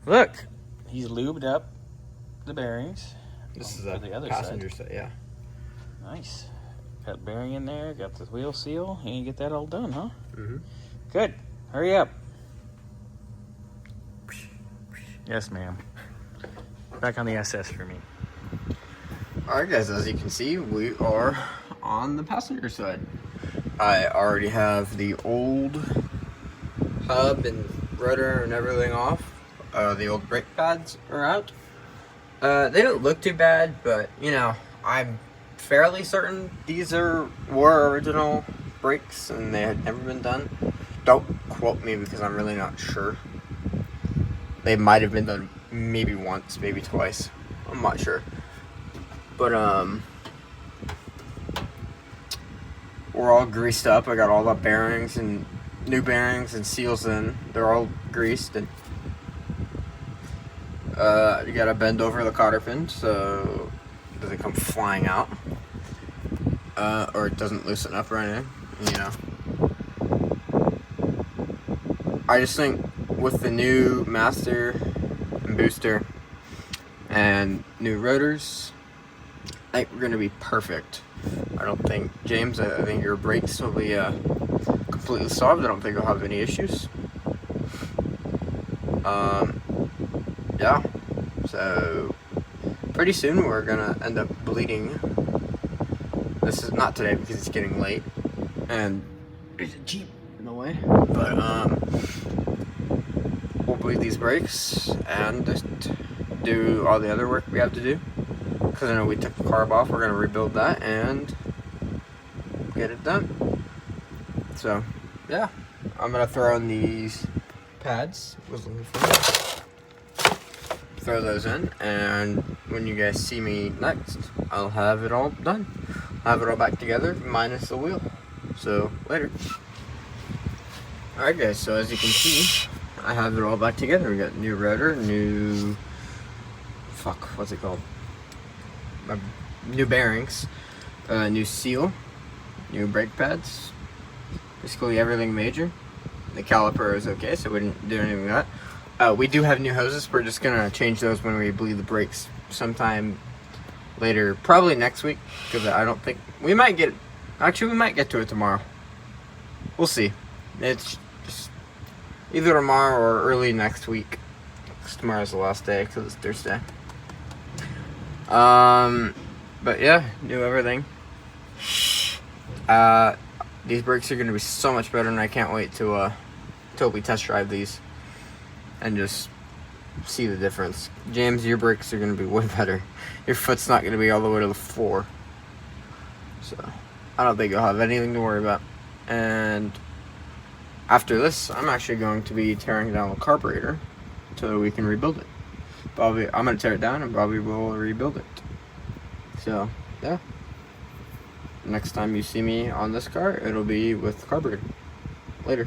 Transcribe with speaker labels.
Speaker 1: Look, he's lubed up the bearings.
Speaker 2: This is
Speaker 1: for the other
Speaker 2: passenger
Speaker 1: side.
Speaker 2: side, yeah.
Speaker 1: Nice. Got bearing in there, got the wheel seal, and you get that all done, huh?
Speaker 2: Mm-hmm.
Speaker 1: Good. Hurry up. Yes, ma'am. Back on the SS for me.
Speaker 2: Alright guys, as you can see, we are on the passenger side. I already have the old hub and rudder and everything off. The old brake pads are out. They don't look too bad, but you know, I'm fairly certain these were original brakes and they had never been done. Don't quote me because I'm really not sure. They might have been done maybe once, maybe twice. I'm not sure. But we're all greased up. I got all the bearings and new bearings and seals in. They're all greased, and you gotta bend over the cotter pin so it doesn't come flying out, or it doesn't loosen up or anything. You know, I just think with the new master and booster and new rotors, I think we're gonna be perfect. I don't think, James, I think your brakes will be completely solved. I don't think you'll have any issues. Yeah, so pretty soon we're gonna end up bleeding. This is not today because it's getting late and there's a Jeep in the way, but we'll bleed these brakes and just do all the other work we have to do, because I know we took the carb off. We're gonna rebuild that and get it done. So yeah, I'm gonna throw in these pads. Throw those in, and when you guys see me next, I'll have it all done. I'll have it all back together, minus the wheel. So later. Alright guys, so as you can see, I have it all back together. We got new rotor, new what's it called? New bearings, new seal, new brake pads, basically everything major. The caliper is okay, so we didn't do anything with that. We do have new hoses. We're just gonna change those when we bleed the brakes sometime later, probably next week, because I don't think we might get. Actually, we might get to it tomorrow. We'll see. It's just either tomorrow or early next week, because tomorrow's the last day because it's Thursday. But yeah, new everything. These brakes are gonna be so much better, and I can't wait to till we test drive these and just see the difference. James, your brakes are gonna be way better. Your foot's not gonna be all the way to the floor, so I don't think you'll have anything to worry about. And after this, I'm actually going to be tearing down the carburetor so we can rebuild it. Bobby, I'm gonna tear it down and Bobby will rebuild it. So yeah, next time you see me on this car, it'll be with the carburetor. Later.